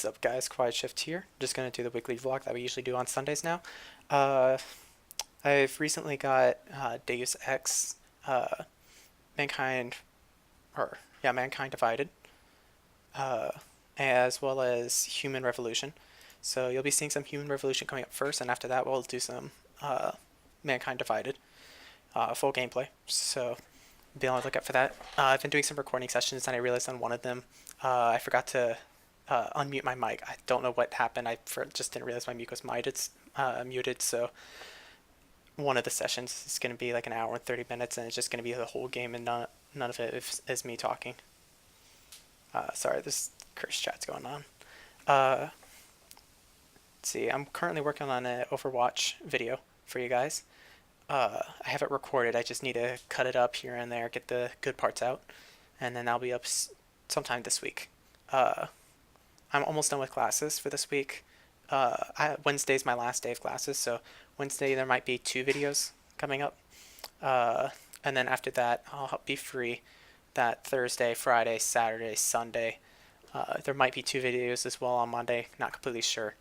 What's up, guys? quietshift here. Just gonna do the weekly vlog that we usually do on Sundays now. Uh, I've recently got Deus Ex, uh, Mankind, Mankind Divided, uh, as well as Human Revolution. So you'll be seeing some Human Revolution coming up first, and after that we'll do some Mankind Divided full gameplay. So be on the lookout for that. I've been doing some recording sessions, and I realized on one of them I forgot to unmute my mic. I don't know what happened. Just didn't realize my mic was muted. So one of the sessions is going to be like an hour and 30 minutes, and it's just going to be the whole game, and none of it is me talking. Sorry, this curse chat's going on. Let's see. I'm currently working on an Overwatch video for you guys. I have it recorded. I just need to cut it up here and there, get the good parts out, and then I'll be up sometime this week. I'm almost done with classes for this week. Wednesday's my last day of classes, so Wednesday there might be 2 videos coming up. And then after that, I'll be free that Thursday, Friday, Saturday, Sunday. There might be 2 videos as well on Monday, not completely sure.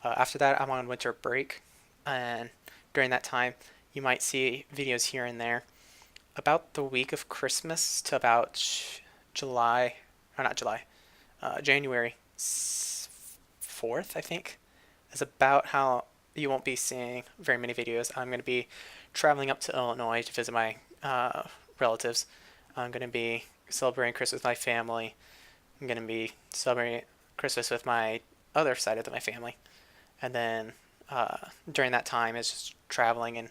After that, I'm on winter break, and during that time, you might see videos here and there. About the week of Christmas to about January 4th, I think, is about how you won't be seeing very many videos. I'm going to be traveling up to Illinois to visit my relatives. I'm going to be celebrating Christmas with my family. I'm going to be celebrating Christmas with my other side of my family. And then during that time, it's just traveling and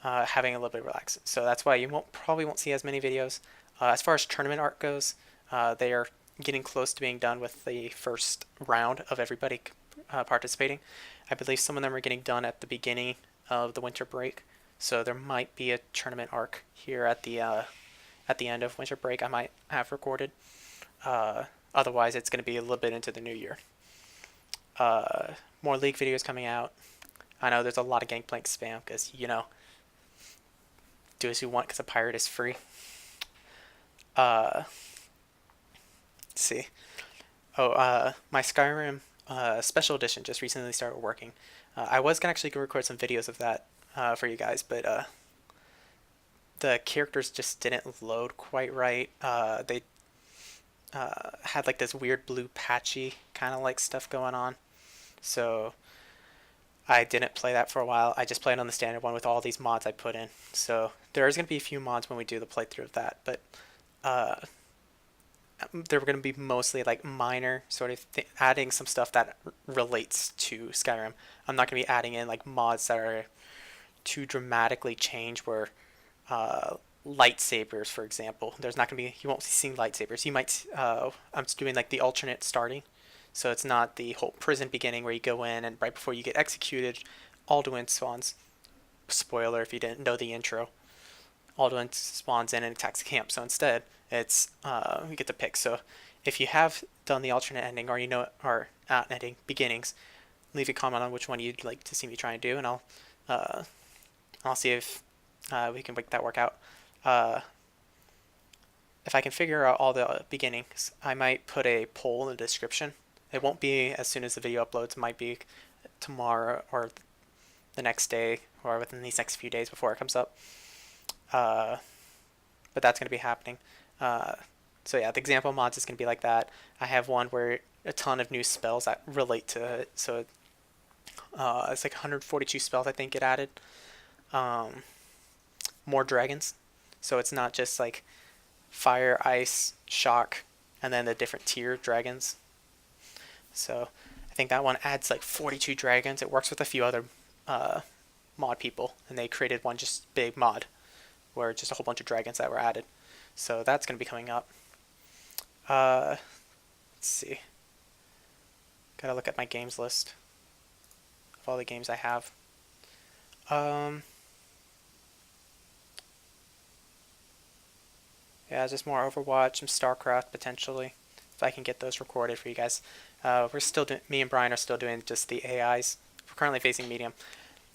having a little bit of relax. So that's why you probably won't see as many videos. As far as tournament art goes, they are getting close to being done with the first round of everybody participating. I believe some of them are getting done at the beginning of the winter break, so there might be a tournament arc here at the end of winter break I might have recorded. Otherwise, it's going to be a little bit into the new year. More League videos coming out. I know there's a lot of Gangplank spam because, do as you want because a pirate is free. Let's see. My Skyrim Special Edition just recently started working. I was going to actually record some videos of that for you guys, but the characters just didn't load quite right. They had like this weird blue patchy kind of like stuff going on. So I didn't play that for a while. I just played on the standard one with all these mods I put in. So there is going to be a few mods when we do the playthrough of that, but they're going to be mostly like minor sort of adding some stuff that relates to Skyrim. I'm not going to be adding in like mods that are too dramatically changed where lightsabers, for example. There's not going to be, you won't be seeing lightsabers. You might, I'm doing like the alternate starting. So it's not the whole prison beginning where you go in and right before you get executed, Alduin spawns. Spoiler if you didn't know the intro. Alduin spawns in and attacks the camp. So instead, it's you get to pick. So if you have done the alternate ending or ending beginnings, leave a comment on which one you'd like to see me try and do, and I'll see if we can make that work out. If I can figure out all the beginnings, I might put a poll in the description. It won't be as soon as the video uploads. It might be tomorrow or the next day or within these next few days before it comes up. But that's going to be happening. So yeah, the example mods is going to be like that. I have one where a ton of new spells that relate to it. So it's like 142 spells I think it added. More dragons. So it's not just like fire, ice, shock, and then the different tier dragons. So I think that one adds like 42 dragons. It works with a few other mod people, and they created one just big mod where just a whole bunch of dragons that were added. So that's going to be coming up. Let's see. Gotta look at my games list of all the games I have. Yeah, just more Overwatch, some StarCraft potentially, if I can get those recorded for you guys. Me and Brian are still doing just the AIs. We're currently facing medium.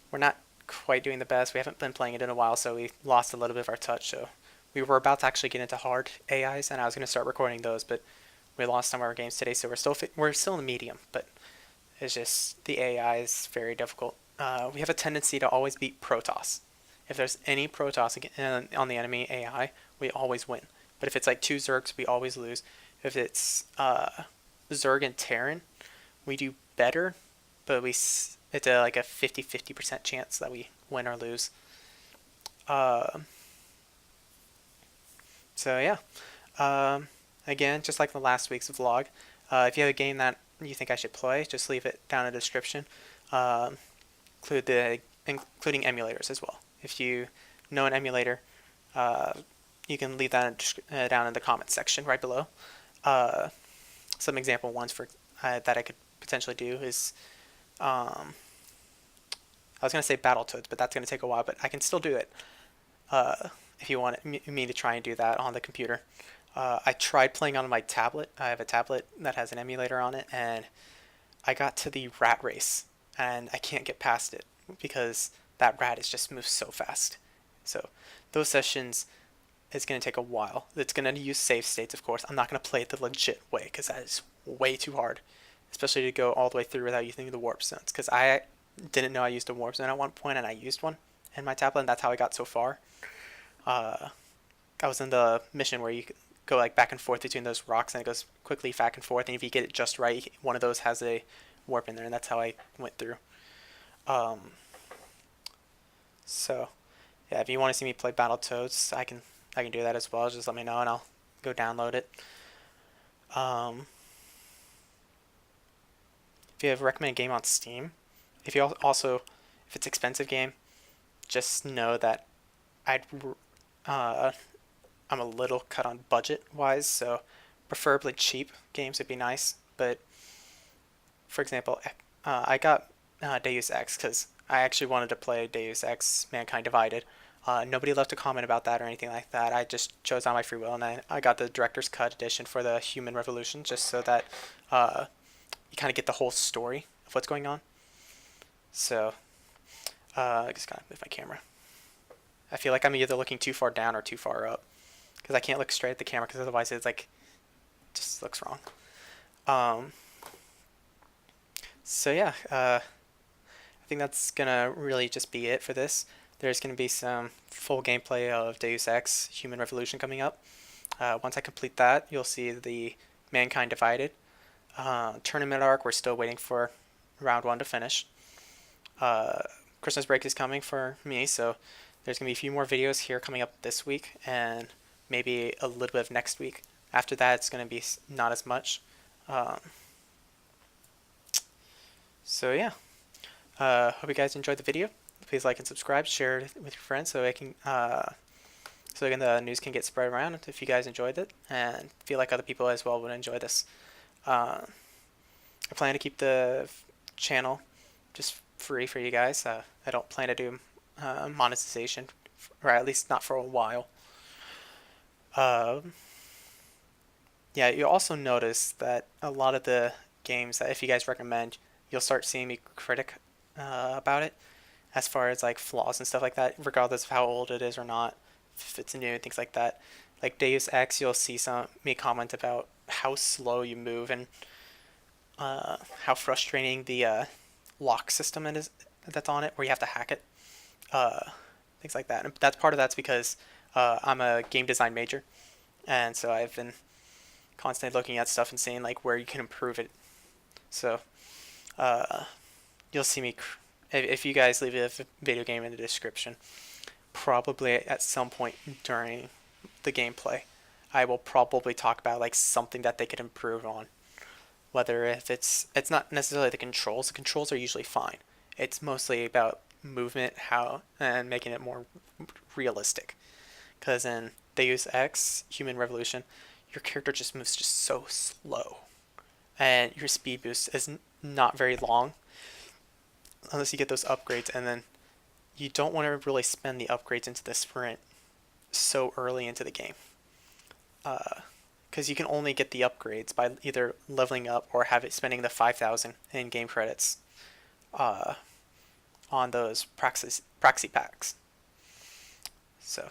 We're not quite doing the best. We haven't been playing it in a while, so we lost a little bit of our touch. So we were about to actually get into hard AIs, and I was going to start recording those, but We lost some of our games today, so we're still in the medium, but it's just the AI is very difficult. We have a tendency to always beat Protoss. If there's any Protoss on the enemy AI, we always win. But if it's like two Zergs, we always lose. If it's Zerg and Terran, we do better, but it's like a 50-50% chance that we win or lose. So yeah, again, just like the last week's vlog, if you have a game that you think I should play, just leave it down in the description. Including emulators as well. If you know an emulator, you can leave that down in the comments section right below. Some example ones that I could potentially do is, I was going to say Battletoads, but that's going to take a while, but I can still do it if you want me to try and do that on the computer. I tried playing on my tablet. I have a tablet that has an emulator on it, and I got to the rat race, and I can't get past it because that rat is just moves so fast. So those sessions is going to take a while. It's going to use save states, of course. I'm not going to play it the legit way because that is way too hard, especially to go all the way through without using the warp zones, because I didn't know I used a warp zone at one point, and I used one in my tablet, and that's how I got so far. I was in the mission where you go like back and forth between those rocks, and it goes quickly back and forth, and if you get it just right, one of those has a warp in there, and that's how I went through. So yeah, if you want to see me play Battletoads, I can do that as well. Just let me know and I'll go download it. If you have a recommended game on Steam, if it's expensive game, just know that I'm a little cut on budget wise, so preferably cheap games would be nice. But for example, I got Deus Ex because I actually wanted to play Deus Ex Mankind Divided. Nobody left a comment about that or anything like that. I just chose on my free will, and I got the director's cut edition for the Human Revolution, just so that you kind of get the whole story of what's going on. So I just gotta move my camera. I feel like I'm either looking too far down or too far up, because I can't look straight at the camera, because otherwise it's like just looks wrong. So yeah, I think that's gonna really just be it for this. There's gonna be some full gameplay of Deus Ex Human Revolution coming up. Once I complete that, you'll see the Mankind Divided tournament arc. We're still waiting for round 1 to finish. Christmas break is coming for me, so there's gonna be a few more videos here coming up this week, and maybe a little bit of next week. After that, it's gonna be not as much. So yeah, hope you guys enjoyed the video. Please like and subscribe, share it with your friends so the news can get spread around if you guys enjoyed it and feel like other people as well would enjoy this. I plan to keep the channel just free for you guys. I don't plan to do monetization, or at least not for a while. Yeah, you'll also notice that a lot of the games that if you guys recommend, you'll start seeing me critic about it, as far as like flaws and stuff like that, regardless of how old it is or not, if it's new and things like that. Like Deus Ex, you'll see me comment about how slow you move and how frustrating the lock system is that's on it, where you have to hack it, things like that. And that's because I'm a game design major, and so I've been constantly looking at stuff and seeing like where you can improve it. So you'll see me if you guys leave a video game in the description, probably at some point during the gameplay, I will probably talk about like something that they could improve on. Whether if it's not necessarily the controls are usually fine. It's mostly about movement, and making it more realistic. Because in Deus Ex Human Revolution, your character just moves just so slow, and your speed boost is not very long unless you get those upgrades, and then you don't want to really spend the upgrades into the sprint so early into the game, because you can only get the upgrades by either leveling up or spending the 5,000 in game credits on those proxy packs. So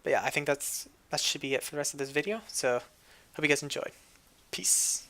but yeah, I think that should be it for the rest of this video, so hope you guys enjoyed. Peace.